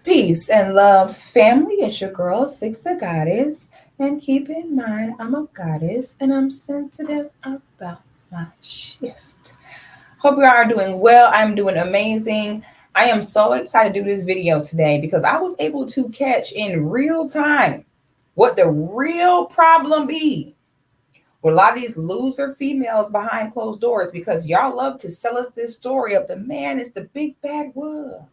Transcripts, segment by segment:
Peace and love, family. It's your girl, Sixthegoddis. And keep in mind, I'm a goddess and I'm sensitive about my shift. Hope you are doing well. I'm doing amazing. I am so excited to do this video today because I was able to catch in real time what the real problem be with a lot of these loser females behind closed doors because y'all love to sell us this story of the man is the big bad wolf.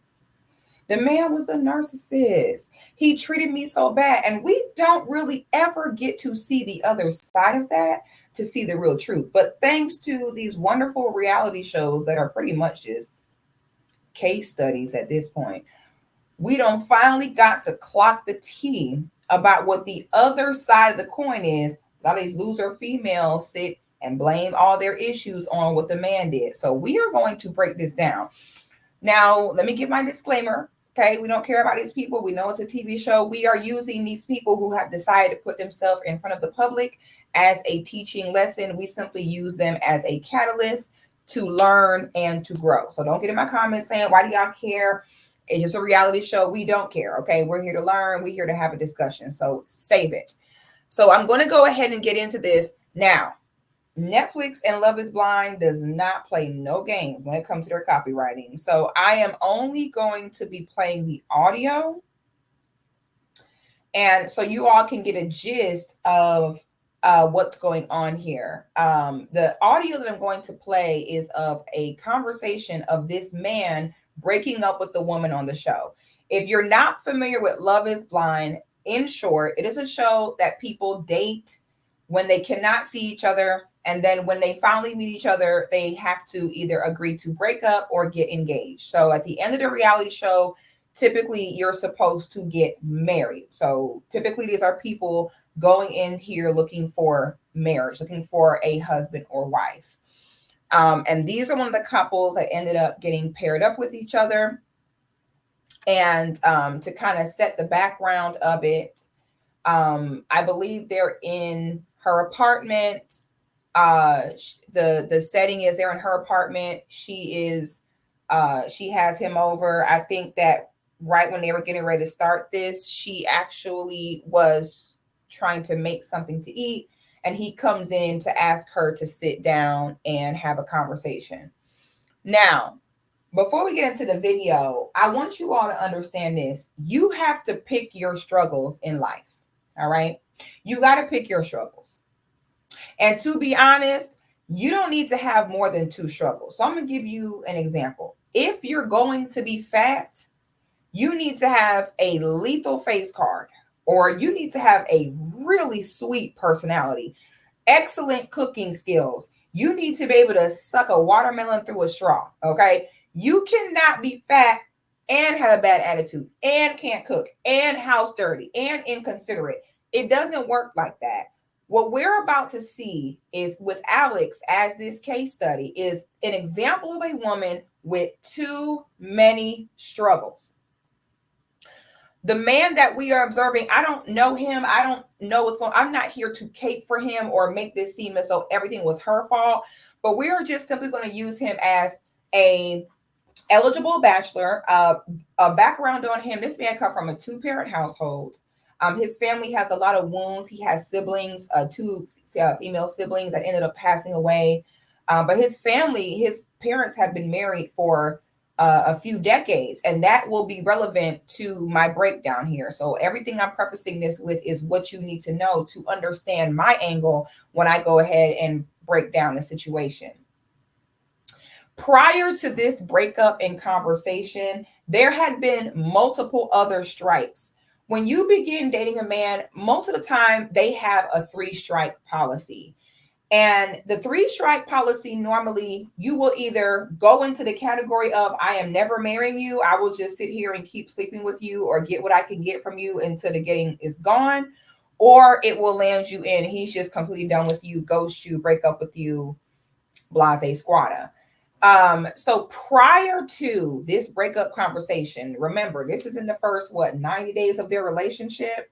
The man was a narcissist. He treated me so bad. And we don't really ever get to see the other side of that to see the real truth. But thanks to these wonderful reality shows that are pretty much just case studies at this point, we don't finally got to clock the T about what the other side of the coin is. A lot of these loser females sit and blame all their issues on what the man did. So we are going to break this down. Now, let me give my disclaimer. Okay, we don't care about these people. We know it's a TV show. We are using these people who have decided to put themselves in front of the public as a teaching lesson. We simply use them as a catalyst to learn and to grow. So don't get in my comments saying, why do y'all care? It's just a reality show. We don't care. Okay, we're here to learn. We're here to have a discussion. So save it. So I'm going to go ahead and get into this now. Netflix and Love is Blind does not play no games when it comes to their copywriting. So I am only going to be playing the audio. And so you all can get a gist of what's going on here. The audio that I'm going to play is of a conversation of this man breaking up with the woman on the show. If you're not familiar with Love is Blind, in short, it is a show that people date when they cannot see each other. And then when they finally meet each other, they have to either agree to break up or get engaged. So at the end of the reality show, typically you're supposed to get married. So typically these are people going in here looking for marriage, looking for a husband or wife. And these are one of the couples that ended up getting paired up with each other. And to kind of set the background of it, I believe they're in her apartment. The setting is they're in her apartment. She has him over. I think that right when they were getting ready to start this, she actually was trying to make something to eat, and he comes in to ask her to sit down and have a conversation. Now, before we get into the video, I want you all to understand this. You have to pick your struggles in life. All right. You got to pick your struggles. And to be honest, you don't need to have more than 2 struggles. So I'm going to give you an example. If you're going to be fat, you need to have a lethal face card, or you need to have a really sweet personality, excellent cooking skills. You need to be able to suck a watermelon through a straw. Okay. You cannot be fat and have a bad attitude and can't cook and house dirty and inconsiderate. It doesn't work like that. What we're about to see is with Alex as this case study is an example of a woman with too many struggles. The man that we are observing, I don't know him. I don't know what's going on. I'm not here to cape for him or make this seem as though everything was her fault, but we are just simply going to use him as a eligible bachelor. A background on him. This man comes from a 2-parent household. His family has a lot of wounds. He has siblings, 2 female siblings that ended up passing away. But his family, his parents have been married for a few decades, and that will be relevant to my breakdown here. So everything I'm prefacing this with is what you need to know to understand my angle when I go ahead and break down the situation. Prior to this breakup and conversation, there had been multiple other strikes. When you begin dating a man, most of the time they have a 3-strike policy. And the 3-strike policy, normally you will either go into the category of, I am never marrying you. I will just sit here and keep sleeping with you or get what I can get from you until the getting is gone. Or it will land you in, he's just completely done with you, ghost you, break up with you, blase squatta. So prior to this breakup conversation, remember, this is in the first, 90 days of their relationship.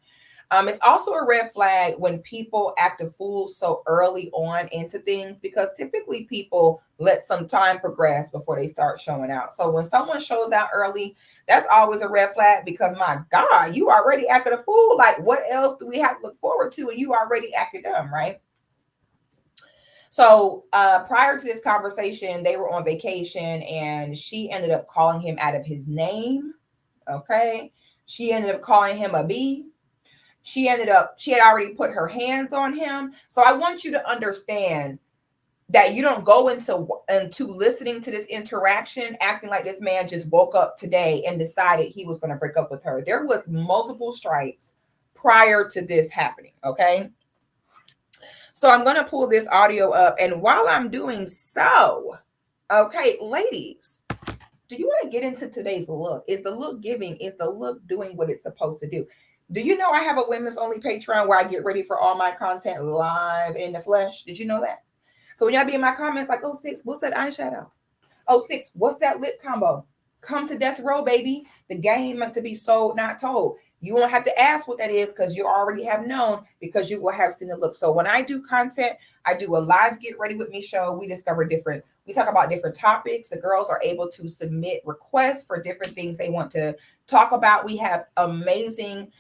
It's also a red flag when people act a fool so early on into things, because typically people let some time progress before they start showing out. So when someone shows out early, that's always a red flag, because my God, you already acted a fool. Like, what else do we have to look forward to? And you already acted dumb, right? So prior to this conversation, they were on vacation and she ended up calling him out of his name. Okay. She ended up calling him a B. She had already put her hands on him. So I want you to understand that you don't go into listening to this interaction acting like this man just woke up today and decided he was going to break up with her. There was multiple strikes prior to this happening. Okay. So I'm going to pull this audio up. And while I'm doing so, okay, ladies, do you want to get into today's look? Is the look giving? Is the look doing what it's supposed to do? Do you know I have a women's only Patreon where I get ready for all my content live in the flesh? Did you know that? So when y'all be in my comments like, oh, Six, what's that eyeshadow? Oh, Six, what's that lip combo? Come to death row, baby. The game meant to be sold, not told. You won't have to ask what that is because you already have known, because you will have seen the look. So when I do content, I do a live get ready with me show. We talk about different topics. The girls are able to submit requests for different things they want to talk about. We have amazing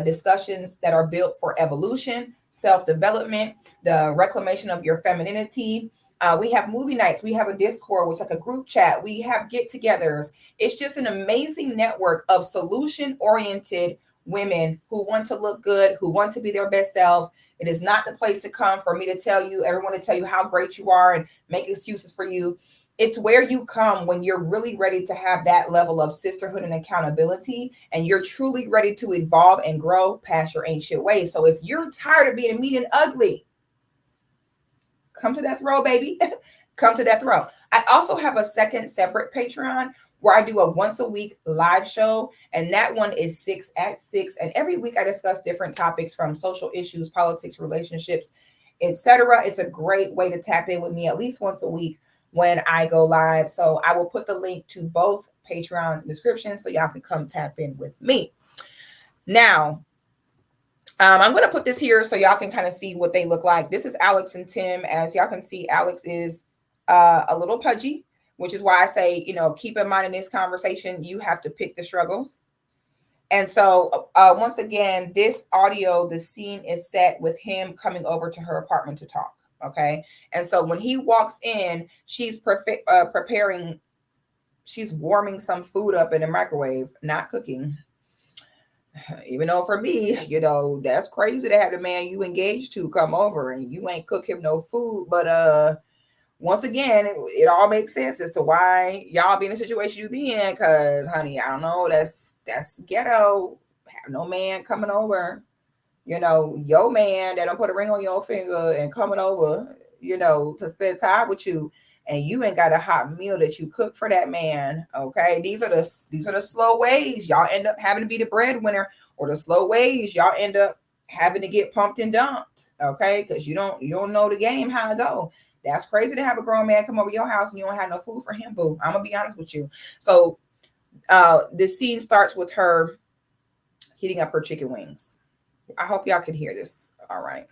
discussions that are built for evolution, self-development, the reclamation of your femininity. We have movie nights. We have a Discord, which is like a group chat. We have get-togethers. It's just an amazing network of solution-oriented women who want to look good, who want to be their best selves. It is not the place to come for me to tell you, everyone to tell you how great you are and make excuses for you. It's where you come when you're really ready to have that level of sisterhood and accountability, and you're truly ready to evolve and grow past your ancient ways. So if you're tired of being mean and ugly, come to death row, baby. Come to death row. I also have a second separate Patreon where I do a once a week live show, and that one is 6 at 6. And every week I discuss different topics from social issues, politics, relationships, etc. It's a great way to tap in with me at least once a week when I go live. So I will put the link to both Patreons in the description so y'all can come tap in with me. Now, I'm going to put this here so y'all can kind of see what they look like. This is Alex and Tim. As y'all can see, Alex is a little pudgy, which is why I say, keep in mind in this conversation, you have to pick the struggles. And so once again, this audio, the scene is set with him coming over to her apartment to talk. Okay. And so when he walks in, she's preparing, she's warming some food up in the microwave, not cooking. Even though for me, that's crazy to have the man you engaged to come over and you ain't cook him no food. But once again, it all makes sense as to why y'all be in the situation you be in. Cause honey, I don't know, that's ghetto. Have no man coming over, your man that don't put a ring on your finger and coming over, to spend time with you, and you ain't got a hot meal that you cook for that man. Okay. These are the slow ways y'all end up having to be the breadwinner, or the slow ways y'all end up having to get pumped and dumped. Okay. Cause you don't know the game, how to go. That's crazy to have a grown man come over your house and you don't have no food for him, boo. I'm gonna be honest with you. So this scene starts with her heating up her chicken wings. I hope y'all can hear this. All right.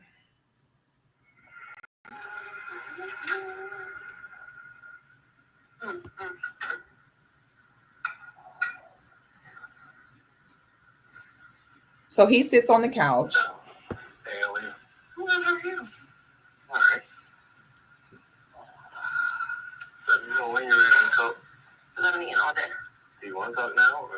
So he sits on the couch. Hey, Ellie. Who are you? All right. Let me know when you're ready to talk. Let me in all day. Do you want to talk now?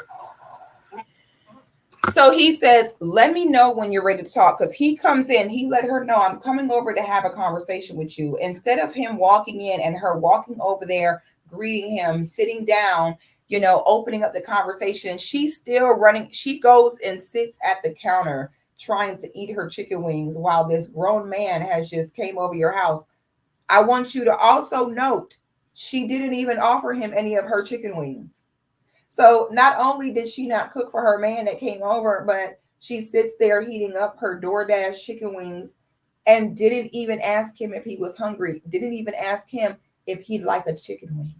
So he says, let me know when you're ready to talk. Because he comes in, he let her know, I'm coming over to have a conversation with you. Instead of him walking in and her walking over there, greeting him, sitting down, opening up the conversation, she's still running. She goes and sits at the counter trying to eat her chicken wings while this grown man has just came over your house. I want you to also note, she didn't even offer him any of her chicken wings. So not only did she not cook for her man that came over, but she sits there heating up her DoorDash chicken wings and didn't even ask him if he was hungry, didn't even ask him if he'd like a chicken wing.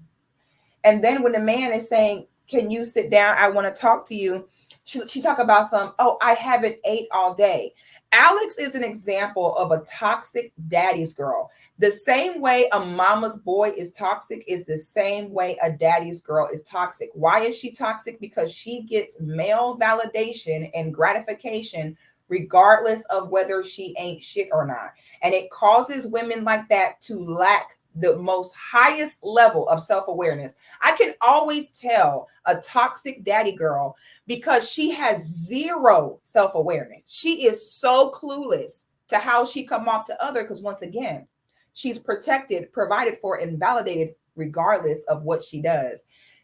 And then when the man is saying, can you sit down? I want to talk to you. She talk about some, oh, I haven't ate all day. Alex is an example of a toxic daddy's girl. The same way a mama's boy is toxic is the same way a daddy's girl is toxic. Why is she toxic? Because she gets male validation and gratification regardless of whether she ain't shit or not. And it causes women like that to lack the most highest level of self-awareness. I can always tell a toxic daddy girl because she has zero self-awareness. She is so clueless to how she come off to other, because once again, she's protected, provided for, and validated regardless of what she does.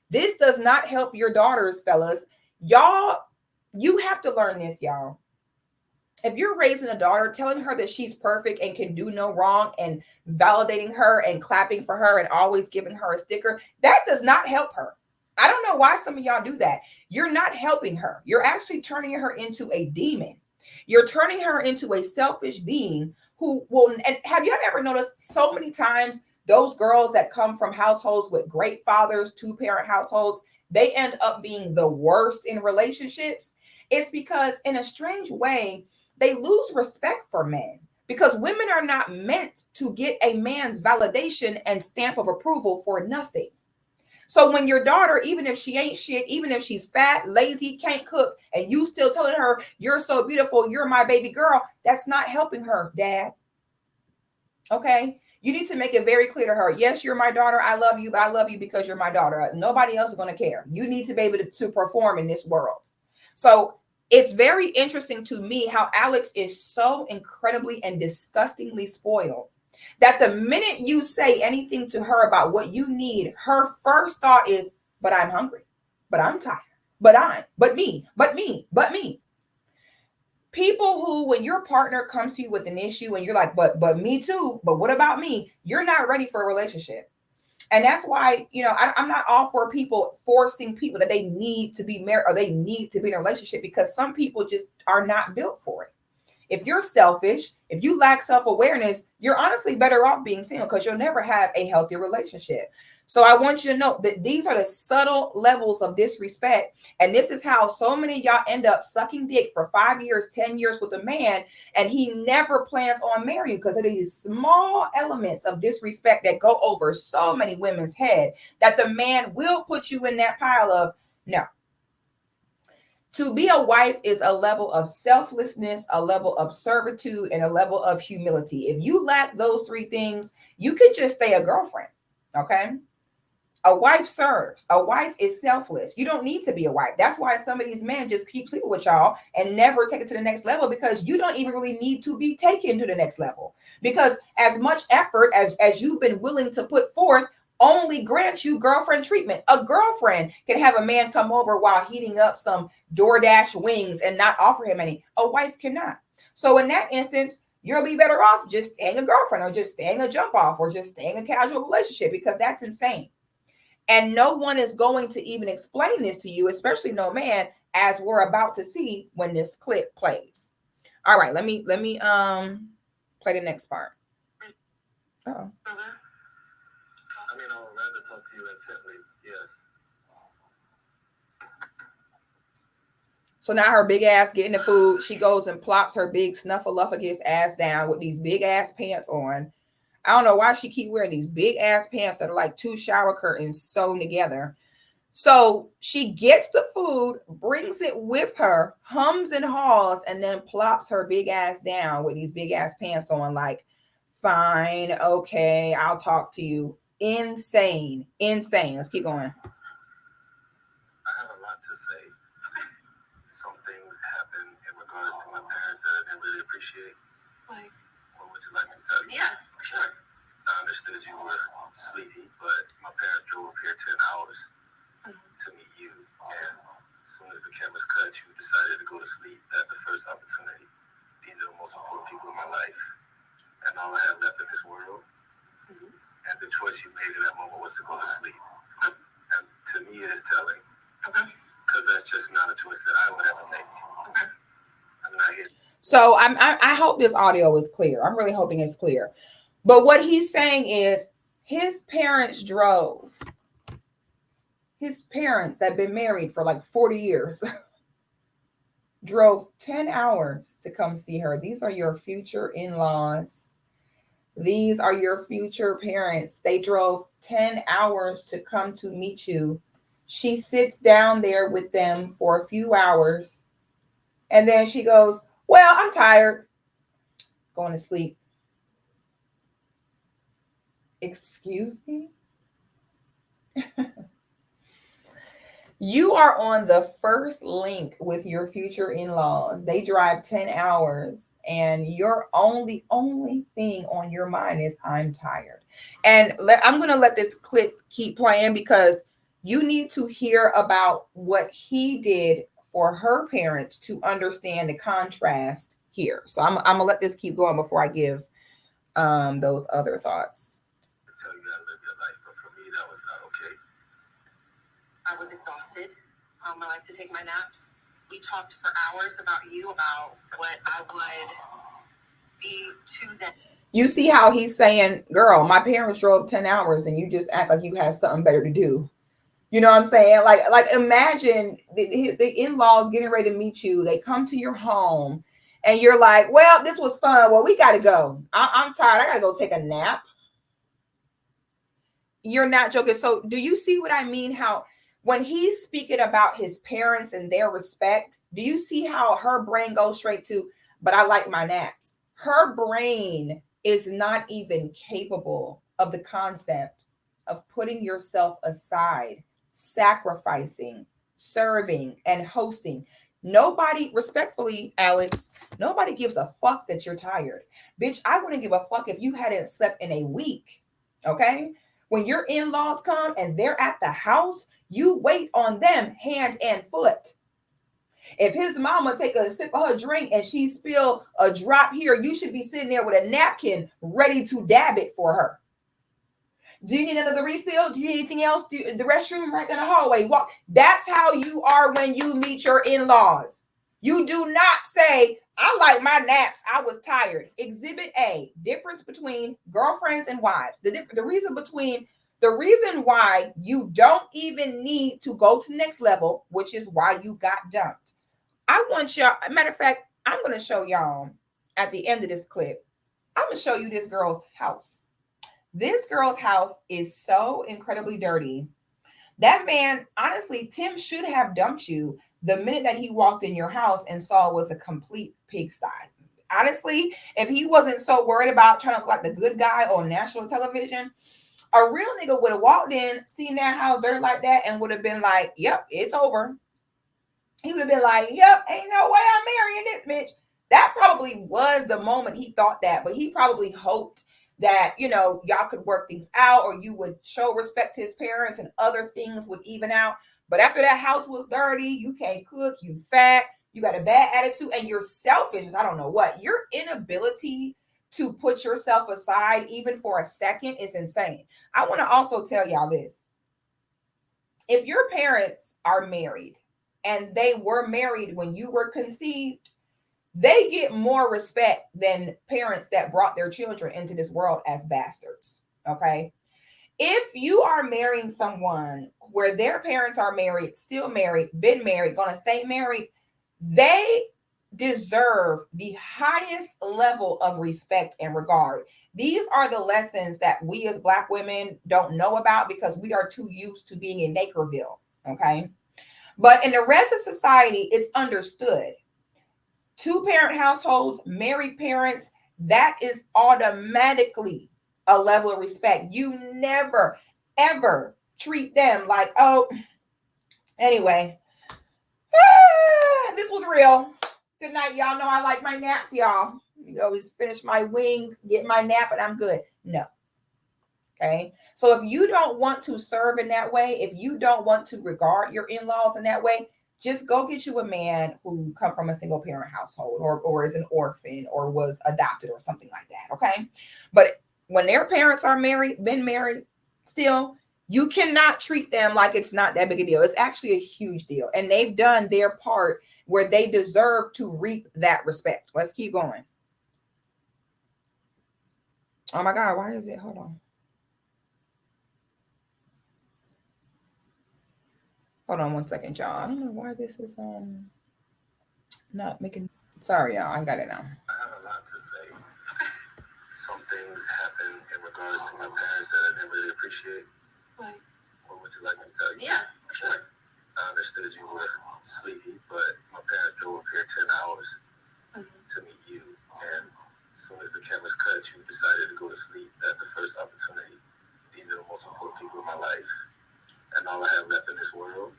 This does not help your daughters, fellas. Y'all, you have to learn this, y'all. If you're raising a daughter, telling her that she's perfect and can do no wrong and validating her and clapping for her and always giving her a sticker, that does not help her. I don't know why some of y'all do that. You're not helping her. You're actually turning her into a demon. You're turning her into a selfish being who will, and have you ever noticed so many times those girls that come from households with great fathers, two-parent households, they end up being the worst in relationships? It's because in a strange way, they lose respect for men, because women are not meant to get a man's validation and stamp of approval for nothing. So when your daughter, even if she ain't shit, even if she's fat, lazy, can't cook, and you still telling her, you're so beautiful, you're my baby girl, that's not helping her, dad. Okay? You need to make it very clear to her, yes, you're my daughter, I love you, but I love you because you're my daughter. Nobody else is going to care. You need to be able to perform in this world. So it's very interesting to me how Alex is so incredibly and disgustingly spoiled that the minute you say anything to her about what you need, her first thought is, but I'm hungry, but I'm tired, but me. People who, when your partner comes to you with an issue and you're like, but me too, but what about me? You're not ready for a relationship. And that's why, I'm not all for people forcing people that they need to be married or they need to be in a relationship, because some people just are not built for it. If you're selfish, if you lack self-awareness, you're honestly better off being single, because you'll never have a healthy relationship. So I want you to know that these are the subtle levels of disrespect. And this is how so many of y'all end up sucking dick for 5 years, 10 years with a man, and he never plans on marrying, because of these small elements of disrespect that go over so many women's head that the man will put you in that pile of no. To be a wife is a level of selflessness, a level of servitude, and a level of humility. If you lack those three things, you can just stay a girlfriend, okay? A wife serves. A wife is selfless. You don't need to be a wife. That's why some of these men just keep sleeping with y'all and never take it to the next level, because you don't even really need to be taken to the next level. Because as much effort as you've been willing to put forth only grants you girlfriend treatment. A girlfriend can have a man come over while heating up some DoorDash wings and not offer him any. A wife cannot. So in that instance, you'll be better off just staying a girlfriend, or just staying a jump off, or just staying a casual relationship, because that's insane. And no one is going to even explain this to you, especially no man, as we're about to see when this clip plays. All right, let me play the next part. Oh. I mean, I would rather talk to you intently, yes. So now her big ass getting the food. She goes and plops her big snuffleupagus ass down with these big ass pants on. I don't know why she keep wearing these big ass pants that are like 2 shower curtains sewn together. So she gets the food, brings it with her, hums and haws, and then plops her big ass down with these big ass pants on like, fine, okay, I'll talk to you. Insane. Let's keep going. I have a lot to say. Some things happen in regards to my parents that I didn't really appreciate. Like, what would you like me to tell you? Yeah, for sure. I understood you were sleepy, but my parents drove up here 10 hours to meet you. And as soon as the cameras cut, you decided to go to sleep at the first opportunity. These are the most important people in my life. And all I have left in this world. And the choice you made in that moment was to go to sleep. And to me, it is telling. Because that's just not a choice that I would ever make. I'm not here. So I hope this audio is clear. I'm really hoping it's clear. But what he's saying is his parents drove. His parents that have been married for like 40 years drove 10 hours to come see her. These are your future in-laws. These are your future parents. They drove 10 hours to come to meet you. She sits down there with them for a few hours. And then she goes, well, I'm tired. Going to sleep. Excuse me? You are on the first link with your future in-laws. They drive 10 hours and your only thing on your mind is I'm tired. And I'm going to let this clip keep playing because you need to hear about what he did for her parents to understand the contrast here. So I'm going to let this keep going before I give those other thoughts. Tell you how to live your life, but for me, that was not okay. I was exhausted. I like to take my naps. We talked for hours about you, about what I would be to them. You see how he's saying, girl, my parents drove 10 hours and you just act like you had something better to do. You know what I'm saying? Like imagine the in-laws getting ready to meet you. They come to your home and you're like, well, this was fun. Well, we got to go. I'm tired. I got to go take a nap. You're not joking. So do you see what I mean? How when he's speaking about his parents and their respect, do you see how her brain goes straight to, but I like my naps? Her brain is not even capable of the concept of putting yourself aside, sacrificing, serving, and hosting. Nobody, respectfully, Alex, nobody gives a fuck that you're tired. Bitch, I wouldn't give a fuck if you hadn't slept in a week. Okay? When your in-laws come and they're at the house, you wait on them hand and foot. If his mama take a sip of her drink and she spill a drop here, you should be sitting there with a napkin ready to dab it for her. Do you need another refill? Do you need anything else? Do the restroom right in the hallway? Walk. That's how you are when you meet your in-laws. You do not say, I like my naps. I was tired. Exhibit A, difference between girlfriends and wives. The reason why you don't even need to go to the next level, which is why you got dumped. I want y'all, matter of fact, I'm going to show y'all at the end of this clip. I'm going to show you this girl's house. This girl's house is so incredibly dirty. That man, honestly, Tim should have dumped you the minute that he walked in your house and saw it was a complete pigsty. Honestly, if he wasn't so worried about trying to look like the good guy on national television, a real nigga would have walked in, seen that house dirt like that, and would have been like, yep, it's over. He would have been like, yep, ain't no way I'm marrying this bitch. That probably was the moment he thought that, but he probably hoped that, you know, y'all could work things out or you would show respect to his parents and other things would even out. But after that house was dirty, you can't cook, you fat, you got a bad attitude, and you're selfish. I don't know what. Your inability to put yourself aside even for a second is insane. I want to also tell y'all this. If your parents are married and they were married when you were conceived, they get more respect than parents that brought their children into this world as bastards. Okay. If you are marrying someone where their parents are married, still married, been married, gonna stay married, they deserve the highest level of respect and regard. These are the lessons that we as Black women don't know about because we are too used to being in Nakerville. Okay. But in the rest of society, it's understood. Two-parent households, married parents, that is automatically a level of respect. You never, ever treat them like, oh, anyway, this was real. Good night, y'all. Know I like my naps, y'all. You always finish my wings, get my nap, and I'm good. No. Okay. So if you don't want to serve in that way, if you don't want to regard your in-laws in that way, just go get you a man who come from a single parent household or is an orphan or was adopted or something like that. Okay. But when their parents are married, been married still, you cannot treat them like it's not that big a deal. It's actually a huge deal. And they've done their part where they deserve to reap that respect. Let's keep going. Oh my God. Why is it? Hold on. Hold on one second, y'all. I don't know why this is Not making. Sorry, y'all. I got it now. I have a lot to say. Some things happen in regards to my parents that I didn't really appreciate. Like, what would you like me to tell you? Yeah, for sure. I understood you were sleepy, but my parents drove up here 10 hours to meet you. And as soon as the cameras cut, you decided to go to sleep at the first opportunity. These are the most important people in my life. And all I have left in this world.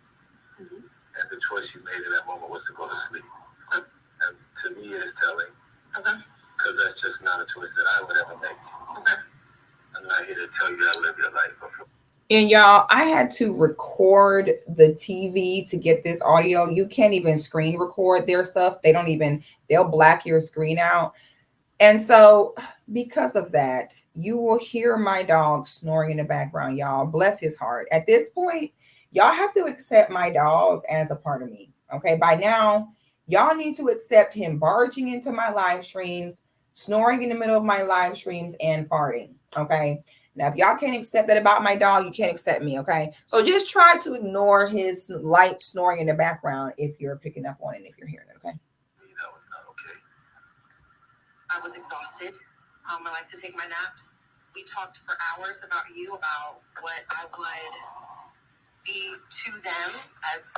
And the choice you made in that moment was to go to sleep. And to me, it is telling. Okay. Because that's just not a choice that I would ever make. Okay. I'm not here to tell you how to live your life. And y'all, I had to record the TV to get this audio. You can't even screen record their stuff. They'll black your screen out. And so because of that, you will hear my dog snoring in the background, y'all. Bless his heart. At this point, y'all have to accept my dog as a part of me. Okay. By now, y'all need to accept him barging into my live streams, snoring in the middle of my live streams, and farting. Okay. Now, if y'all can't accept that about my dog, you can't accept me. Okay. So just try to ignore his light snoring in the background if you're picking up on it, if you're hearing it. Okay. That was not okay. I was exhausted. I like to take my naps. We talked for hours about you, about what I would be to them as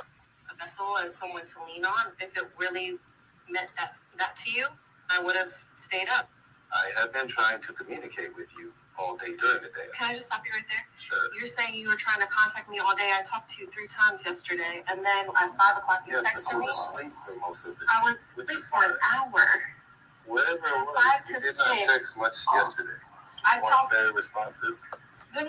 a vessel, as someone to lean on. If it really meant that to you, I would have stayed up. I have been trying to communicate with you all day during the day. Can I just stop you right there? Sure. You're saying you were trying to contact me all day. I talked to you 3 times yesterday, and then at 5 o'clock you texted me. I was asleep for most of the day. I was asleep for an hour. Whatever it was, you did not text much yesterday. I felt very responsive. No.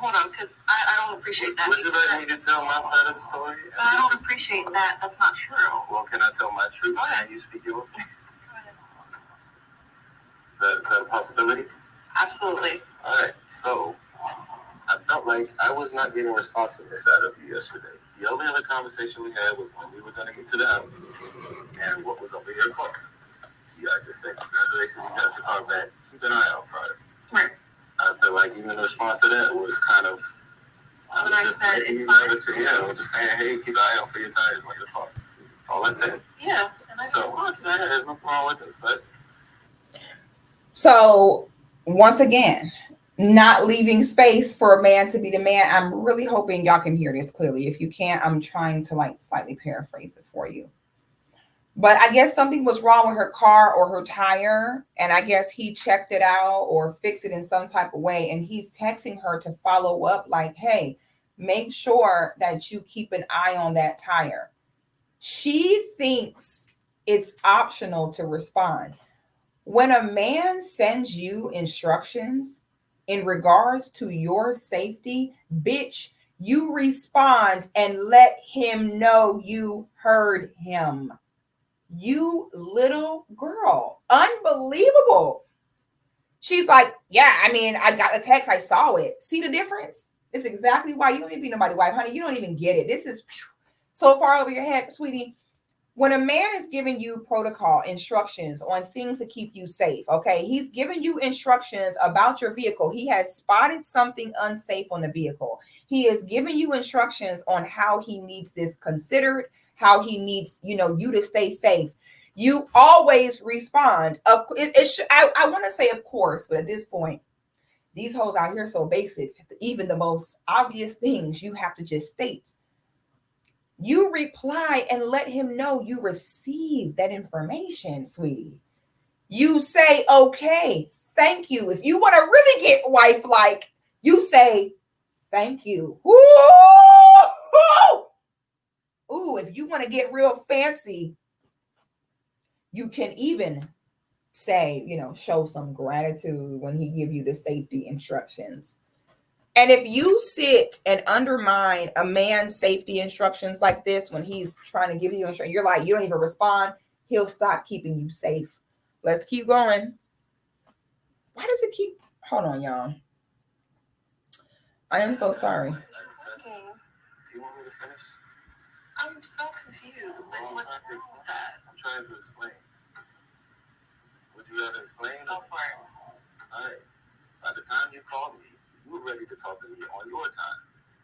Hold on, because I don't appreciate that. Would you like me to tell my side of the story? I don't appreciate that. That's not true. Well, can I tell my truth? Can you speak yours? Go ahead. Is that a possibility? Absolutely. All right. So I felt like I was not getting responsiveness out of you yesterday. The only other conversation we had was when we were going to get to the house and what was over your car. I just said, congratulations, you got your car back. Keep an eye out for it. Right. I feel like even the response to that was kind of... When I said, it's fine. I was just saying, hey, keep an eye out for your tires on your car. That's all I said. Yeah, and I just responded to that. Yeah, there's nothing wrong with it, but... So, once again, not leaving space for a man to be the man. I'm really hoping y'all can hear this clearly. If you can't, I'm trying to slightly paraphrase it for you. But I guess something was wrong with her car or her tire. And I guess he checked it out or fixed it in some type of way. And he's texting her to follow up like, hey, make sure that you keep an eye on that tire. She thinks it's optional to respond. When a man sends you instructions in regards to your safety, bitch, you respond and let him know you heard him. You little girl. Unbelievable. She's like, yeah, I mean, I got the text. I saw it. See the difference? It's exactly why you don't need to be nobody's wife, honey. You don't even get it. This is so far over your head, sweetie. When a man is giving you protocol instructions on things to keep you safe, okay, he's giving you instructions about your vehicle. He has spotted something unsafe on the vehicle. He is giving you instructions on how he needs this considered, how he needs, you to stay safe. You always respond. I want to say, of course, but at this point, these hoes out here so basic. Even the most obvious things you have to just state. You reply and let him know you received that information, sweetie. You say, okay, thank you. If you want to really get wife-like, you say, thank you. Ooh, if you want to get real fancy, you can even say, show some gratitude when he give you the safety instructions. And if you sit and undermine a man's safety instructions like this, when he's trying to give you instructions, you're like, you don't even respond, he'll stop keeping you safe. Let's keep going. Why does it keep, hold on, y'all. I am so sorry. Do you want me to finish? I'm so confused. What's wrong with that? I'm trying to explain. Would you rather explain? Go for it. All right. By the time you called me, you were ready to talk to me on your time.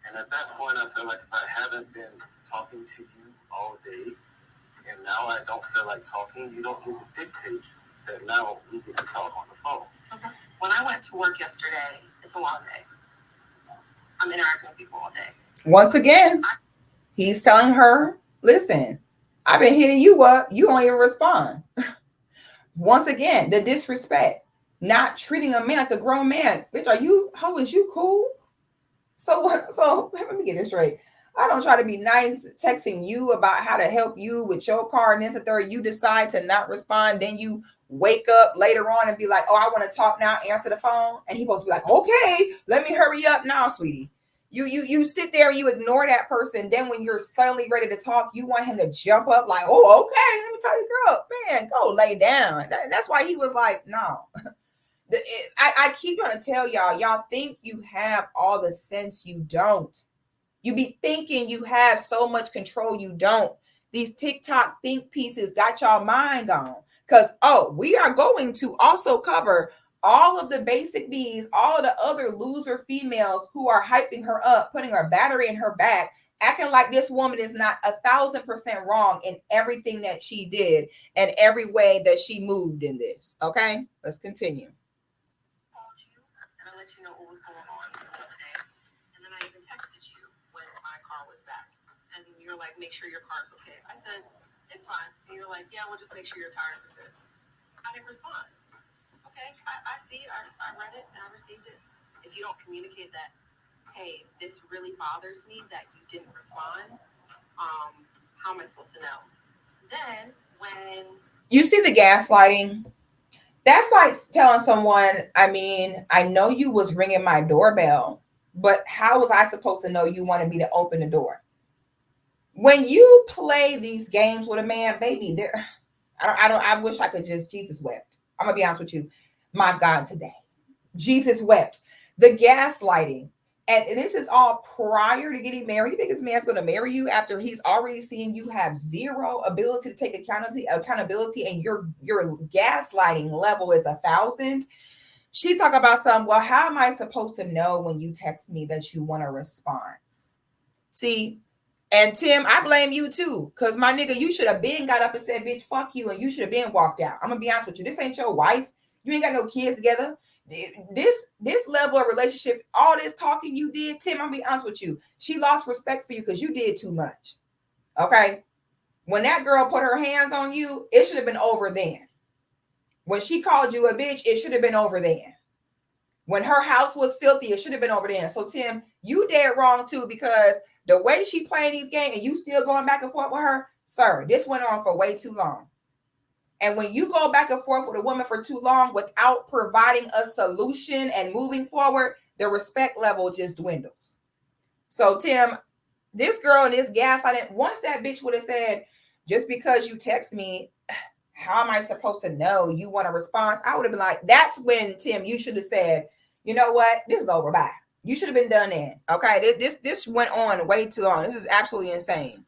And at that point, I felt like if I haven't been talking to you all day, And now I don't feel like talking. You don't need to dictate that now we get to talk on the phone. Okay. When I went to work yesterday, it's a long day. I'm interacting with people all day. Once again, he's telling her, listen, I've been hitting you up. You don't even respond. Once again, the disrespect, not treating a man like a grown man. Bitch, how is you cool? So let me get this straight. I don't try to be nice, texting you about how to help you with your car and this and third. You decide to not respond. Then you wake up later on and be like, oh, I want to talk now, answer the phone. And he supposed to be like, okay, let me hurry up now, sweetie. You sit there and you ignore that person. Then when you're suddenly ready to talk, you want him to jump up like, oh, okay, let me tell you, girl, man, go lay down. That's why he was like, no. I keep trying to tell y'all think you have all the sense. You don't. You be thinking you have so much control. You don't. These TikTok think pieces got y'all mind on. Because, we are going to also cover all of the basic B's, all of the other loser females who are hyping her up, putting her battery in her back, acting like this woman is not 1,000% wrong in everything that she did and every way that she moved in this. Okay, let's continue. You know what was going on today. And then I even texted you when my car was back. And you're like, make sure your car's okay. I said, it's fine. And you're like, yeah, we'll just make sure your tires are good. I didn't respond. Okay, I see. I read it and I received it. If you don't communicate that, hey, this really bothers me that you didn't respond, how am I supposed to know? Then when you see the gaslighting, that's like telling someone, I know you was ringing my doorbell, but how was I supposed to know you wanted me to open the door? When you play these games with a man, baby, I wish I could Jesus wept. I'm gonna be honest with you. My God, today, Jesus wept. The gaslighting. And this is all prior to getting married. You think this man's going to marry you after he's already seen you have zero ability to take accountability and your gaslighting level is 1,000? She talk about something, well, how am I supposed to know when you text me that you want a response? See, and Tim, I blame you too. Because my nigga, you should have been got up and said, bitch, fuck you. And you should have been walked out. I'm going to be honest with you. This ain't your wife. You ain't got no kids together. This level of relationship, all this talking you did, Tim, I'm gonna be honest with you. She lost respect for you because you did too much. Okay. When that girl put her hands on you, it should have been over then. When she called you a bitch, it should have been over then. When her house was filthy, it should have been over then. So Tim, you did wrong too, because the way she playing these games and you still going back and forth with her, sir, this went on for way too long. And when you go back and forth with a woman for too long without providing a solution and moving forward, the respect level just dwindles. So, Tim, this girl and this gaslighting, once that bitch would have said, just because you text me, how am I supposed to know you want a response? I would have been like, that's when, Tim, you should have said, you know what? This is over. Bye. You should have been done then. Okay. This went on way too long. This is absolutely insane.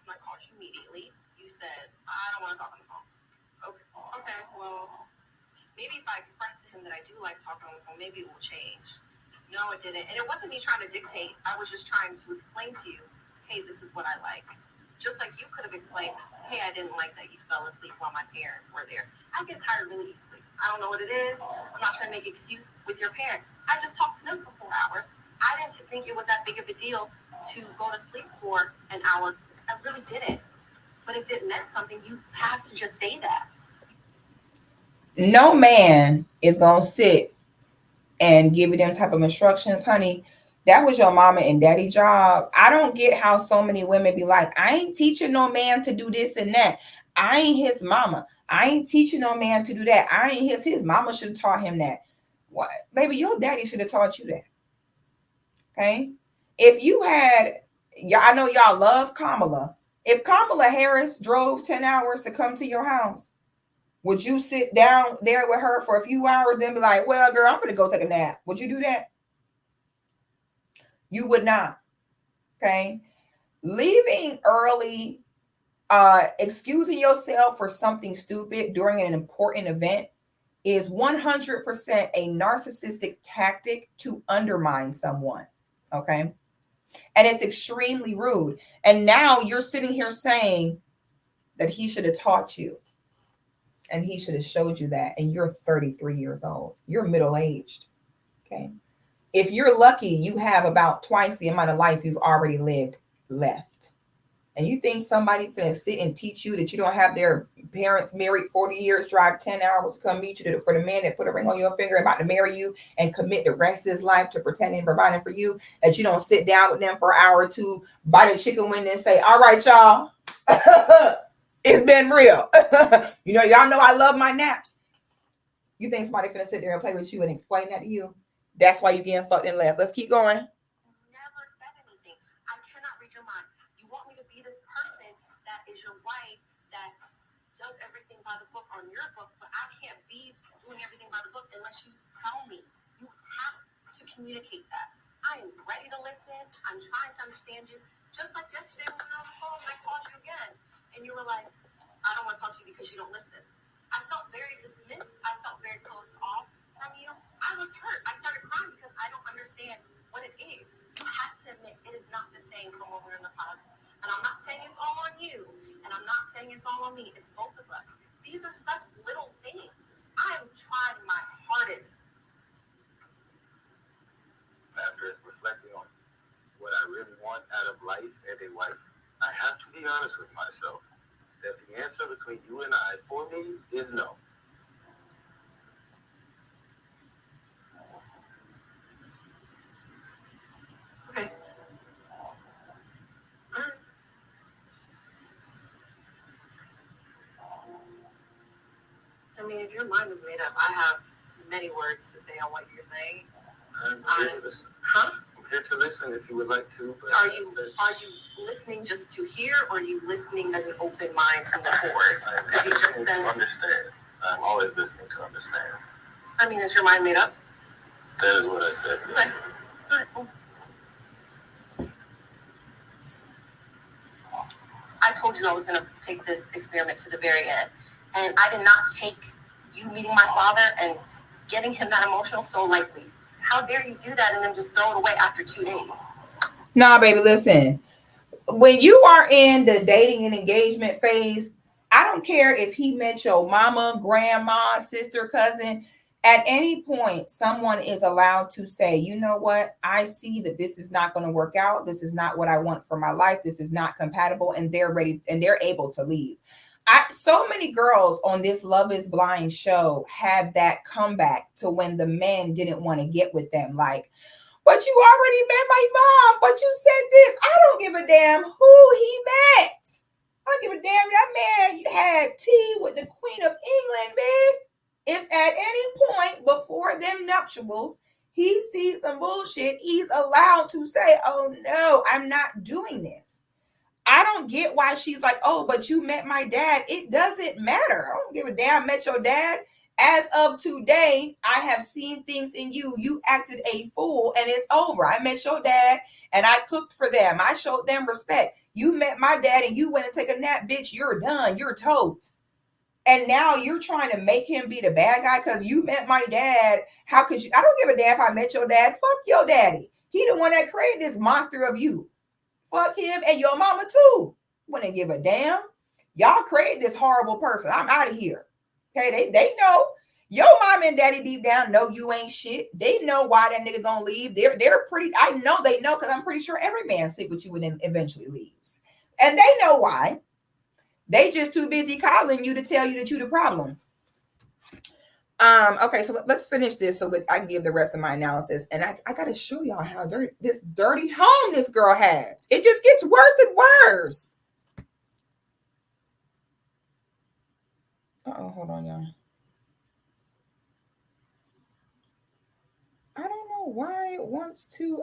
When I called you immediately, you said, I don't want to talk on the phone. Okay, well, maybe if I express to him that I do like talking on the phone, maybe it will change. No, it didn't. And it wasn't me trying to dictate. I was just trying to explain to you, hey, this is what I like. Just like you could have explained, hey, I didn't like that you fell asleep while my parents were there. I get tired really easily. I don't know what it is. I'm not trying to make an excuse with your parents. I just talked to them for 4 hours. I didn't think it was that big of a deal to go to sleep for an hour. I really didn't. But if it meant something, you have to just say that. No man is going to sit and give you them type of instructions, honey. That was your mama and daddy job. I don't get how so many women be like, I ain't teaching no man to do this and that. I ain't his mama. I ain't teaching no man to do that. I ain't his mama should have taught him that. What? Baby, your daddy should have taught you that. Okay? If you had... I know y'all love Kamala. If Kamala Harris drove 10 hours to come to your house, would you sit down there with her for a few hours, then be like, well, girl, I'm going to go take a nap? Would you do that? You would not. Okay. Leaving early, excusing yourself for something stupid during an important event is 100% a narcissistic tactic to undermine someone. Okay. And it's extremely rude. And now you're sitting here saying that he should have taught you and he should have showed you that. And you're 33 years old. You're middle-aged. Okay. If you're lucky, you have about twice the amount of life you've already lived left. And you think somebody gonna sit and teach you that you don't have their parents married 40 years, drive 10 hours to come meet you for the man that put a ring on your finger about to marry you and commit the rest of his life to pretending and providing for you, that you don't sit down with them for an hour or two, bite a chicken wing and say, all right, y'all, it's been real. Y'all know I love my naps. You think somebody finna sit there and play with you and explain that to you? That's why you're getting fucked and left. Let's keep going. Never said anything. I cannot read your mind. You want me to be this person that is your wife that does everything by the book on your book, but I can't be doing everything by the book unless you tell me. You have to communicate that. I am ready to listen. I'm trying to understand you. Just like yesterday when we were on the phone and I called you again and you were like, I don't want to talk to you because you don't listen. I felt very dismissed. I felt very closed off from you. I was hurt. I started crying because I don't understand what it is. You have to admit it is not the same from when we were in the closet. And I'm not saying it's all on you. And I'm not saying it's all on me. It's both of us. These are such little things. I am trying my hardest. After reflecting on what I really want out of life and a wife, I have to be honest with myself that the answer between you and I, for me, is no. Okay. All right. I mean, if your mind is made up, I have many words to say on what you're saying. I'm here to listen. Huh? I'm here to listen if you would like to. But are you listening just to hear, or are you listening as an open mind to move forward? Because you just said understand. I'm always listening to understand. I mean, is your mind made up? That is what I said. Okay. All right, cool. I told you I was going to take this experiment to the very end. And I did not take you meeting my father and getting him that emotional so lightly. How dare you do that and then just throw it away after 2 days? Nah, baby, listen. When you are in the dating and engagement phase, I don't care if he met your mama, grandma, sister, cousin. At any point, someone is allowed to say, you know what? I see that this is not going to work out. This is not what I want for my life. This is not compatible. And they're ready and they're able to leave. So many girls on this Love is Blind show had that comeback to when the men didn't want to get with them. Like, but you already met my mom, but you said this. I don't give a damn who he met. I don't give a damn. That man had tea with the Queen of England, man. If at any point before them nuptials, he sees some bullshit, he's allowed to say, oh no, I'm not doing this. I don't get why she's like, oh, but you met my dad. It doesn't matter. I don't give a damn. I met your dad. As of today, I have seen things in you. You acted a fool and it's over. I met your dad and I cooked for them. I showed them respect. You met my dad and you went and take a nap, bitch. You're done. You're toast. And now you're trying to make him be the bad guy because you met my dad. How could you? I don't give a damn if I met your dad. Fuck your daddy. He the one that created this monster of you. Fuck him and your mama too. Wouldn't give a damn. Y'all created this horrible person. I'm out of here. Okay, they know. Your mom and daddy deep down know you ain't shit. They know why that nigga gonna leave. They're pretty. I know they know because I'm pretty sure every man sleep with you and then eventually leaves. And they know why. They just too busy calling you to tell you that you the problem. Okay, so let's finish this so that I can give the rest of my analysis. And I gotta show y'all how dirty home this girl has. It just gets worse and worse. Hold on, y'all. I don't know why it wants to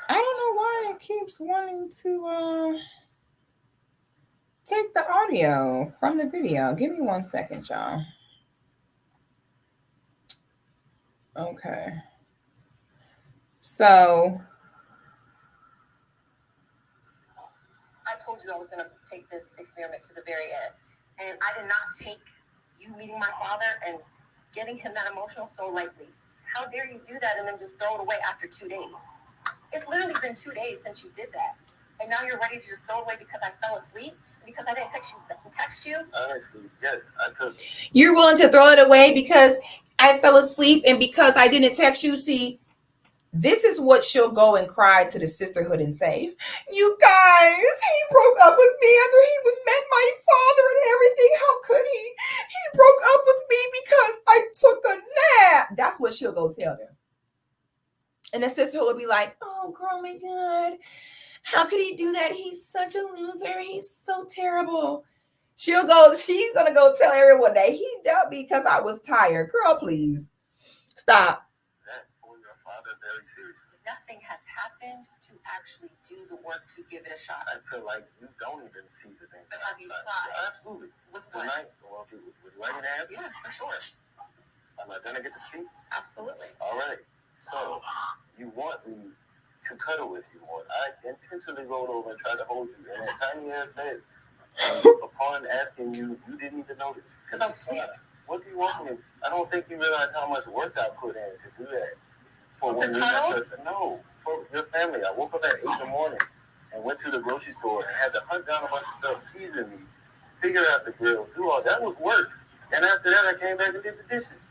I don't know why it keeps wanting to take the audio from the video. Give me 1 second, y'all. Okay. So told you I was going to take this experiment to the very end. And I did not take you meeting my father and getting him that emotional so lightly. How dare you do that and then just throw it away after 2 days? It's literally been 2 days since you did that. And now you're ready to just throw it away because I fell asleep? Because I didn't text you? Honestly, yes, I took it. You're willing to throw it away because I fell asleep and because I didn't text you? See, this is what she'll go and cry to the sisterhood and say, you guys, he broke up with me after he met my father and everything. How could he? He broke up with me because I took a nap. That's what she'll go tell them. And the sisterhood will be like, oh, girl, my God, how could he do that? He's such a loser. He's so terrible. She's going to go tell everyone that he dumped me because I was tired. Girl, please stop. Very seriously. Nothing has happened to actually do the work to give it a shot. I feel like you don't even see the things. But have you tried? Absolutely. With what? With writing ass? Yeah, for sure. Am I gonna get the street? Absolutely. All right. So you want me to cuddle with you more? I intentionally rolled over and tried to hold you in that tiny ass bed. Upon asking you, you didn't even notice. Because I'm asleep. What do you want from me? I don't think you realize how much work I put in to do that. For when you no, for your family. I woke up at 8 in the morning and went to the grocery store and had to hunt down a bunch of stuff, season meat, figure out the grill, do all that was work. And after that, I came back and did the dishes.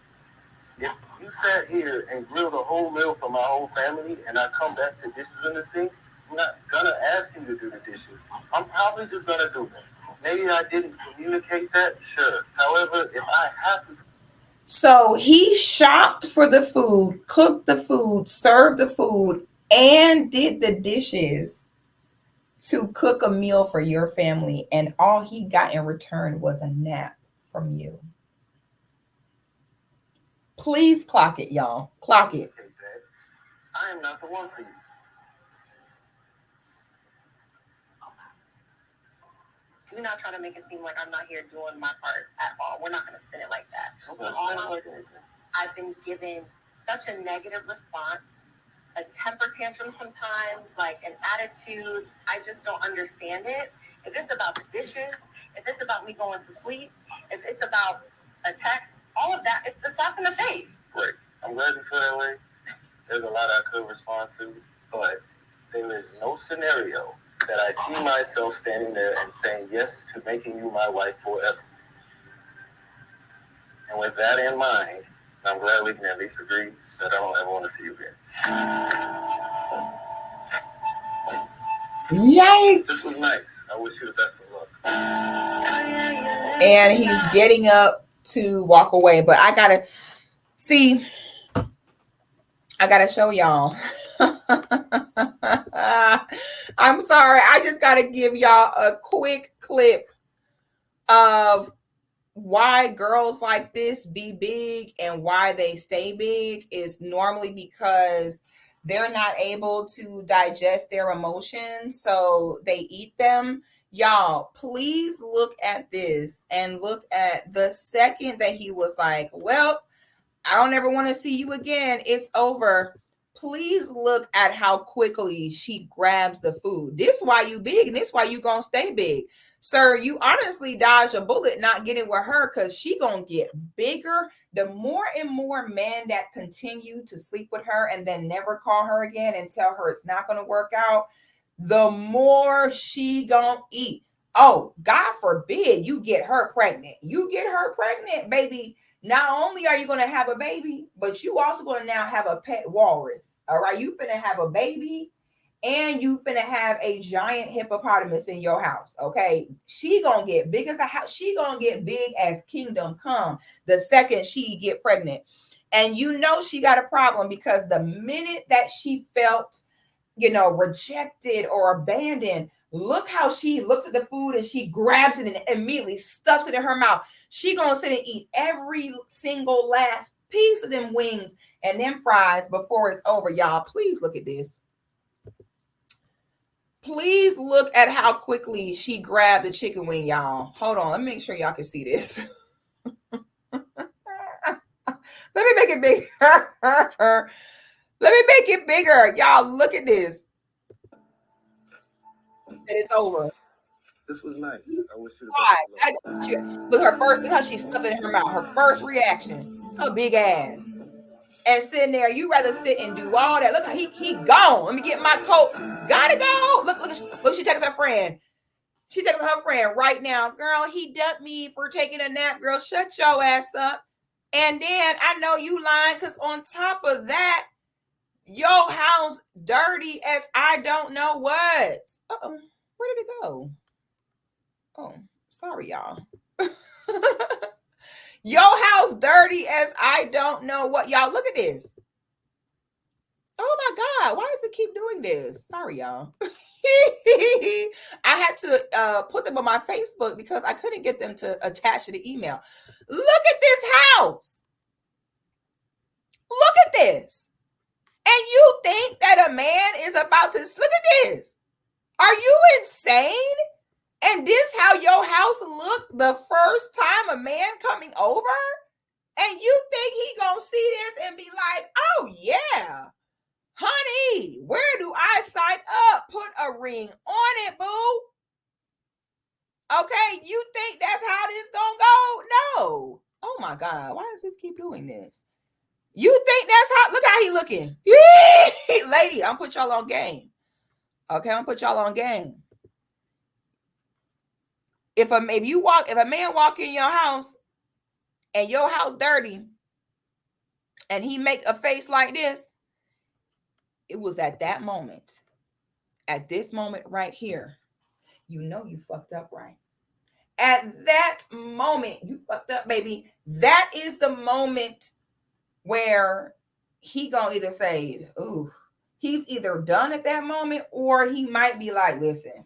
If you sat here and grilled a whole meal for my whole family and I come back to dishes in the sink, I'm not gonna ask you to do the dishes. I'm probably just gonna do them. Maybe I didn't communicate that, sure. However, if I have to. So he shopped for the food, cooked the food, served the food, and did the dishes to cook a meal for your family. And all he got in return was a nap from you. Please clock it, y'all. Clock it. I am not the one for you. Do not try to make it seem like I'm not here doing my part at all. We're not going to spin it like that. I've been given such a negative response, a temper tantrum sometimes, like an attitude. I just don't understand it. If it's about the dishes, if it's about me going to sleep, if it's about a text, all of that, it's a slap in the face. Right. I'm glad you feel that way. There's a lot I could respond to, but there is no scenario that I see myself standing there and saying yes to making you my wife forever. And with that in mind, I'm glad we can at least agree that I don't ever want to see you again. Yikes. This was nice. I wish you the best of luck. And he's getting up to walk away. But I gotta show y'all. I'm sorry. I just gotta give y'all a quick clip of why girls like this be big and why they stay big is normally because they're not able to digest their emotions, so they eat them. Y'all, please look at this and look at the second that he was like, well, I don't ever want to see you again. It's over. Please look at how quickly she grabs the food. This is why you big and this is why you gonna stay big. Sir, you honestly dodged a bullet not getting with her because she gonna get bigger. The more and more men that continue to sleep with her and then never call her again and tell her it's not gonna work out, the more she gonna eat. Oh, God forbid you get her pregnant. You get her pregnant, baby. Not only are you going to have a baby, but you also going to now have a pet walrus. All right. You finna have a baby and you finna have a giant hippopotamus in your house. Okay. She going to get big as a house. She going to get big as kingdom come the second she get pregnant. And you know, she got a problem because the minute that she felt, rejected or abandoned, look how she looks at the food and she grabs it and immediately stuffs it in her mouth. She gonna sit and eat every single last piece of them wings and them fries before it's over, y'all. Please look at this. Please look at how quickly she grabbed the chicken wing, y'all. Hold on, let me make sure y'all can see this. Let me make it bigger. Let me make it bigger. Y'all, look at this. It is over. This was nice. I wish you the Why? best. Look, her first, look how she's stuffing in her mouth. Her first reaction, her big ass. And sitting there, you rather sit and do all that. Look how he gone. Let me get my coat. Gotta go. Look, she texts her friend. She texts her friend right now. Girl, he dumped me for taking a nap. Girl, shut your ass up. And then I know you lying because on top of that, your house dirty as I don't know what. Uh-oh. Where did it go? Oh, sorry, y'all. Your house dirty as I don't know what. Y'all, look at this. Oh my God, why does it keep doing this? Sorry, y'all. I had to put them on my Facebook because I couldn't get them to attach to the email. Look at this house. Look at this. And you think that a man is about to look at this? Are you insane? And this how your house looked the first time a man coming over? And you think he gonna see this and be like, oh yeah, honey, where do I sign up? Put a ring on it, boo. Okay, you think that's how this gonna go? No. Oh my God, why does this keep doing this? You think that's how, look how he looking. Lady, I'm put y'all on game. Okay, I'm put y'all on game. If a man walk in your house and your house dirty and he make a face like this, it was at that moment, at this moment right here, you know you fucked up, right? At that moment, you fucked up, baby. That is the moment where he gonna either say, ooh, he's either done at that moment, or he might be like, listen,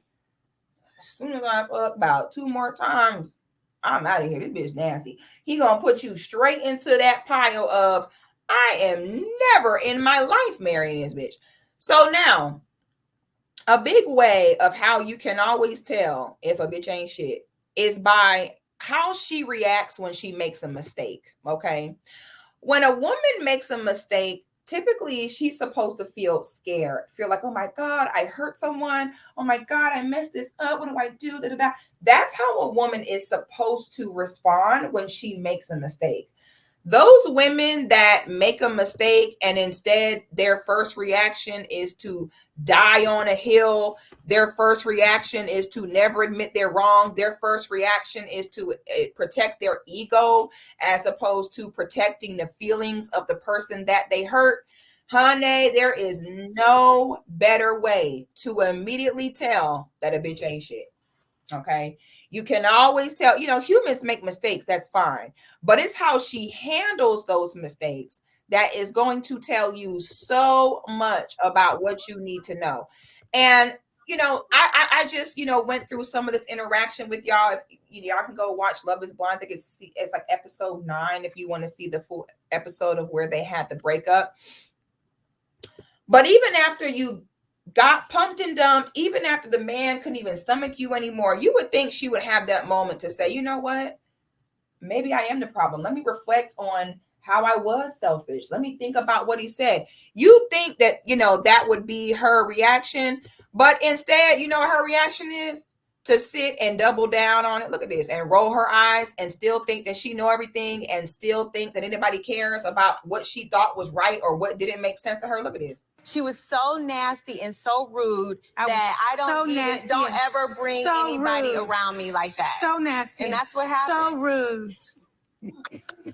as soon as I fuck about 2 more times, I'm out of here. This bitch nasty. He gonna put you straight into that pile of, I am never in my life marrying this bitch. So now, a big way of how you can always tell if a bitch ain't shit is by how she reacts when she makes a mistake. Okay. When a woman makes a mistake, typically she's supposed to feel scared, feel like, oh my God, I hurt someone. Oh my God, I messed this up. What do I do? Da, da, da. That's how a woman is supposed to respond when she makes a mistake. Those women that make a mistake and instead their first reaction is to die on a hill, their first reaction is to never admit they're wrong, their first reaction is to protect their ego as opposed to protecting the feelings of the person that they hurt. Honey, there is no better way to immediately tell that a bitch ain't shit. Okay. You can always tell, humans make mistakes. That's fine. But it's how she handles those mistakes that is going to tell you so much about what you need to know. And, I just, went through some of this interaction with y'all. If y'all can go watch Love is Blind. I think it's like episode 9 if you want to see the full episode of where they had the breakup. But even after you got pumped and dumped, even after the man couldn't even stomach you anymore, you would think she would have that moment to say, you know what? Maybe I am the problem. Let me reflect on how I was selfish. Let me think about what he said. You think that, that would be her reaction, but instead, her reaction is to sit and double down on it. Look at this, and roll her eyes and still think that she know everything and still think that anybody cares about what she thought was right or what didn't make sense to her. Look at this. She was so nasty and so rude that I don't ever bring anybody around me like that. So nasty. And that's what happened. So rude.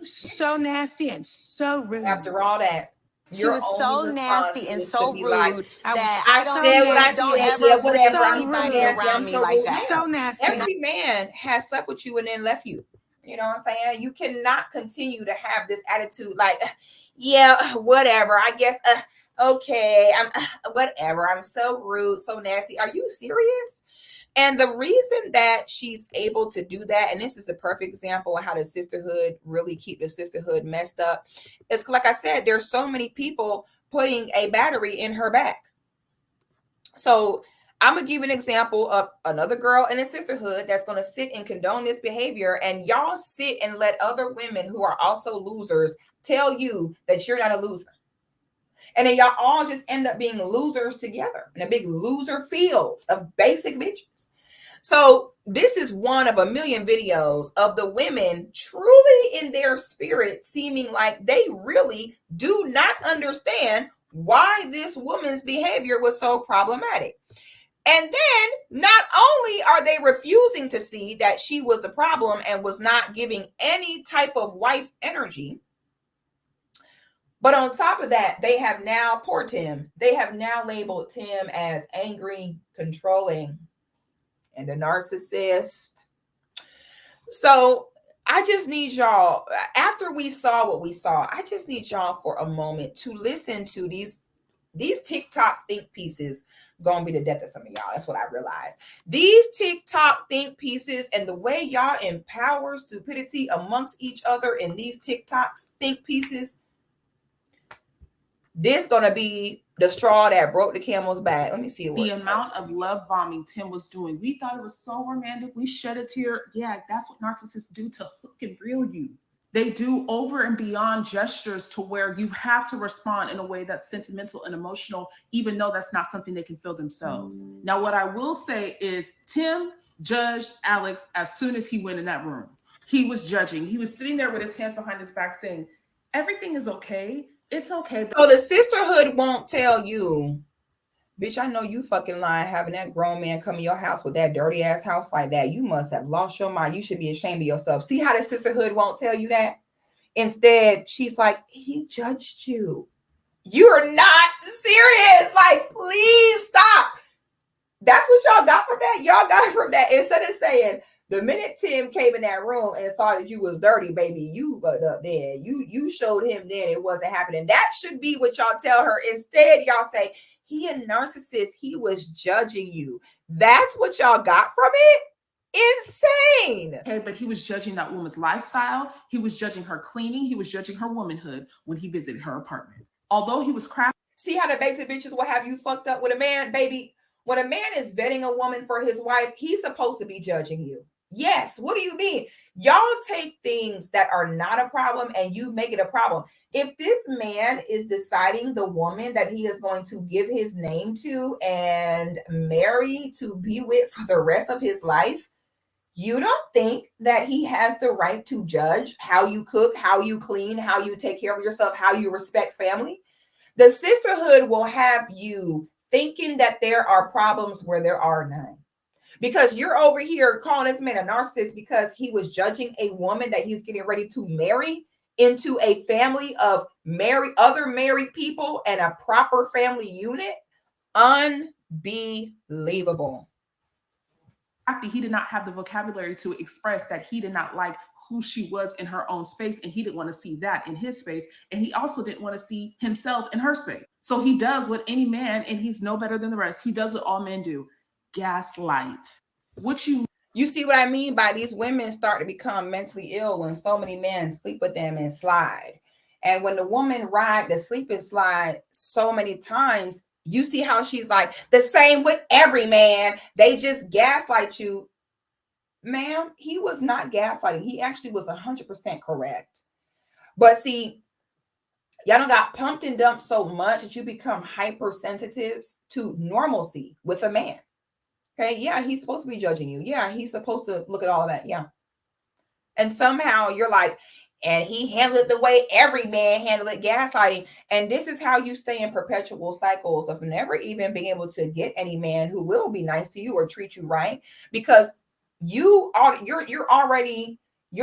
So nasty and so rude. After all that, she was so nasty and so rude that I don't ever bring anybody around me like that. So nasty. Every man has slept with you and then left you. You know what I'm saying? You cannot continue to have this attitude like, yeah, whatever. I guess, okay, I'm whatever. I'm so rude, so nasty. Are you serious? And the reason that she's able to do that, and this is the perfect example of how the sisterhood really keep the sisterhood messed up, is like I said, there's so many people putting a battery in her back. So I'm gonna give an example of another girl in a sisterhood that's gonna sit and condone this behavior, and y'all sit and let other women who are also losers tell you that you're not a loser. And then y'all all just end up being losers together in a big loser field of basic bitches. So this is one of a million videos of the women truly in their spirit seeming like they really do not understand why this woman's behavior was so problematic. And then not only are they refusing to see that she was the problem and was not giving any type of wife energy, but on top of that, they have now, poor Tim, they have now labeled Tim as angry, controlling, and a narcissist. So I just need y'all, after we saw what we saw, I just need y'all for a moment to listen to these TikTok think pieces. Gonna be the death of some of y'all. That's what I realized. These TikTok think pieces and the way y'all empower stupidity amongst each other in these TikToks think pieces, this gonna be the straw that broke the camel's back. Let me see the amount of love bombing Tim was doing. We thought it was so romantic. We shed a tear. Yeah, that's what narcissists do to hook and reel you. They do over and beyond gestures to where you have to respond in a way that's sentimental and emotional, even though that's not something they can feel themselves. Now, what I will say is Tim judged Alex as soon as he went in that room. He was judging. He was sitting there with his hands behind his back saying, everything is okay. It's okay. So the sisterhood won't tell you, bitch, I know you fucking lying, having that grown man come in your house with that dirty ass house like that. You must have lost your mind. You should be ashamed of yourself. See how the sisterhood won't tell you that? Instead, she's like, he judged you. You're not serious. Like, please stop. That's what y'all got from that. Y'all got from that. Instead of saying, the minute Tim came in that room and saw that you was dirty, baby, you but up there. You showed him then it wasn't happening. That should be what y'all tell her. Instead, y'all say, he a narcissist. He was judging you. That's what y'all got from it? Insane. Okay, but he was judging that woman's lifestyle. He was judging her cleaning. He was judging her womanhood when he visited her apartment. Although he was crafty. See how the basic bitches will have you fucked up with a man, baby? When a man is vetting a woman for his wife, he's supposed to be judging you. Yes. What do you mean? Y'all take things that are not a problem and you make it a problem. If this man is deciding the woman that he is going to give his name to and marry to be with for the rest of his life, you don't think that he has the right to judge how you cook, how you clean, how you take care of yourself, how you respect family? The sisterhood will have you thinking that there are problems where there are none. Because you're over here calling this man a narcissist because he was judging a woman that he's getting ready to marry into a family of other married people and a proper family unit. Unbelievable. He did not have the vocabulary to express that he did not like who she was in her own space, and he didn't want to see that in his space, and he also didn't want to see himself in her space. So he does what any man, and he's no better than the rest, he does what all men do: gaslight. You see what I mean by these women start to become mentally ill when so many men sleep with them and slide. And when the woman ride the sleep and slide so many times, you see how she's like, the same with every man. They just gaslight you. Ma'am, he was not gaslighting. He actually was 100% correct. But see, y'all done got pumped and dumped so much that you become hypersensitive to normalcy with a man. Okay, yeah, he's supposed to be judging you. Yeah, he's supposed to look at all of that. Yeah. And somehow you're like, and he handled it the way every man handled it, gaslighting. And this is how you stay in perpetual cycles of never even being able to get any man who will be nice to you or treat you right, because you're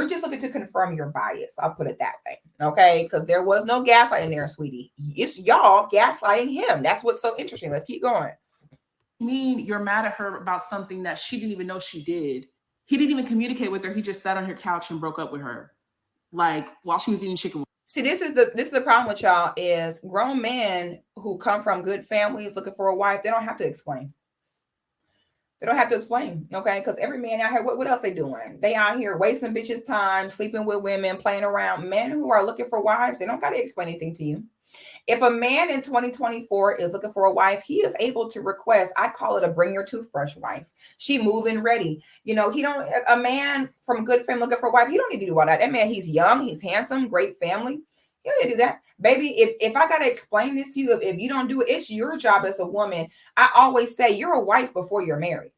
just looking to confirm your bias. I'll put it that way. Okay, because there was no gaslighting there, sweetie. It's y'all gaslighting him. That's what's so interesting. Let's keep going. Mean you're mad at her about something that she didn't even know she did. He didn't even communicate with her. He just sat on her couch and broke up with her, like while she was eating chicken. See, this is the problem with y'all is grown men who come from good families looking for a wife. They don't have to explain. They don't have to explain, okay? Because every man out here, what else they doing? They out here wasting bitches' time, sleeping with women, playing around. Men who are looking for wives, they don't got to explain anything to you. If a man in 2024 is looking for a wife, he is able to request, I call it a bring your toothbrush wife. She moving ready. You know, a man from good family looking for a wife, he don't need to do all that. That man, he's young, he's handsome, great family. You don't need to do that. Baby, if I got to explain this to you, if you don't do it, it's your job as a woman. I always say you're a wife before you're married.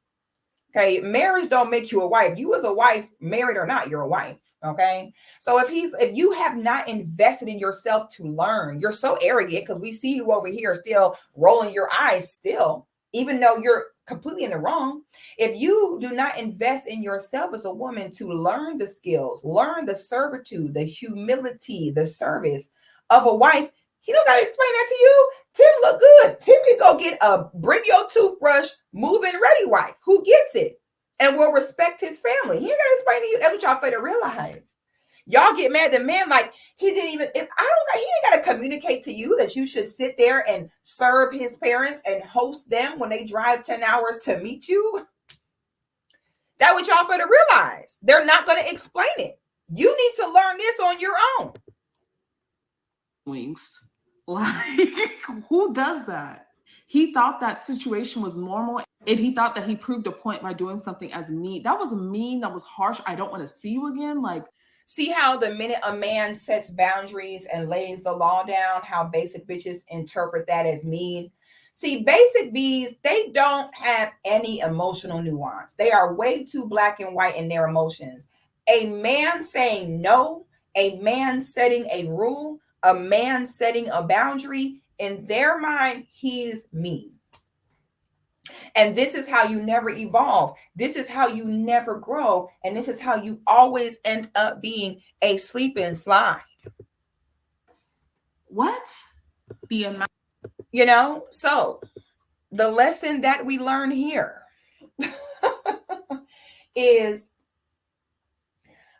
Okay, marriage don't make you a wife. You as a wife, married or not, you're a wife. Okay, so if you have not invested in yourself to learn, you're so arrogant because we see you over here still rolling your eyes still, even though you're completely in the wrong. If you do not invest in yourself as a woman to learn the skills, learn the servitude, the humility, the service of a wife, he don't gotta explain that to you. Tim look good. Tim can go get a bring your toothbrush, move and ready wife who gets it and will respect his family. He ain't gotta explain to you. That's what y'all fail to realize. Y'all get mad at men like he didn't even. He ain't gotta communicate to you that you should sit there and serve his parents and host them when they drive 10 hours to meet you. That's what y'all fail to realize. They're not gonna explain it. You need to learn this on your own. Wings. Like, who does that? He thought that situation was normal, and he thought that he proved a point by doing something as mean. That was mean. That was harsh. I don't want to see you again. Like, see how the minute a man sets boundaries and lays the law down, how basic bitches interpret that as mean. See, basic bees, they don't have any emotional nuance. They are way too black and white in their emotions. A man saying no, a man setting a rule, a man setting a boundary, in their mind, he's mean. And this is how you never evolve. This is how you never grow. And this is how you always end up being a sleeping slide. What? The amount. You know, so the lesson that we learn here is,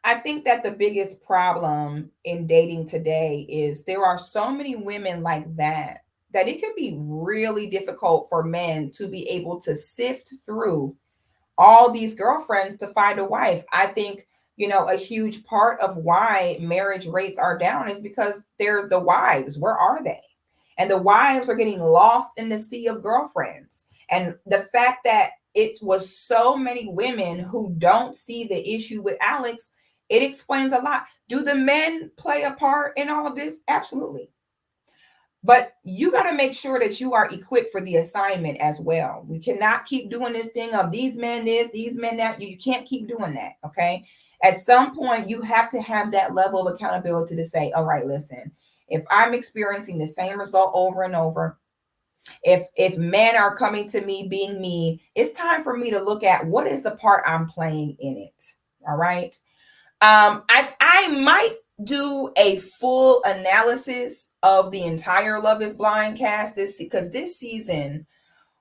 I think that the biggest problem in dating today is there are so many women like that it can be really difficult for men to be able to sift through all these girlfriends to find a wife. I think, you know, a huge part of why marriage rates are down is because they're the wives. Where are they? And the wives are getting lost in the sea of girlfriends. And the fact that it was so many women who don't see the issue with Alex, it explains a lot. Do the men play a part in all of this? Absolutely. But you got to make sure that you are equipped for the assignment as well. We cannot keep doing this thing of these men this, these men that. You can't keep doing that, okay? At some point, you have to have that level of accountability to say, all right, listen, if I'm experiencing the same result over and over, if men are coming to me being mean, it's time for me to look at what is the part I'm playing in it, all right? I might do a full analysis of the entire Love is Blind cast because this season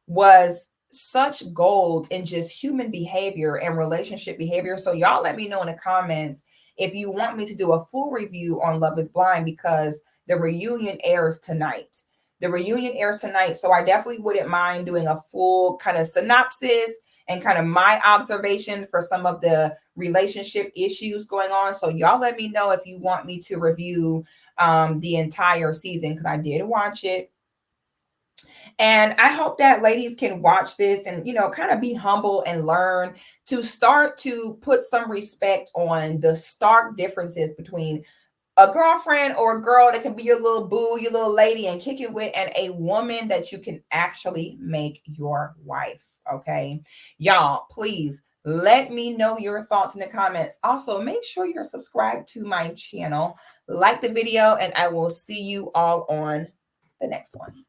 was such gold in just human behavior and relationship behavior. So y'all let me know in the comments if you want me to do a full review on Love is Blind, because the reunion airs tonight. So I definitely wouldn't mind doing a full kind of synopsis and kind of my observation for some of the relationship issues going on. So y'all let me know if you want me to review the entire season, because I did watch it. And I hope that ladies can watch this and, you know, kind of be humble and learn to start to put some respect on the stark differences between a girlfriend or a girl that can be your little boo, your little lady and kick it with, and a woman that you can actually make your wife. Okay, y'all, please let me know your thoughts in the comments. Also, make sure you're subscribed to my channel, like the video, and I will see you all on the next one.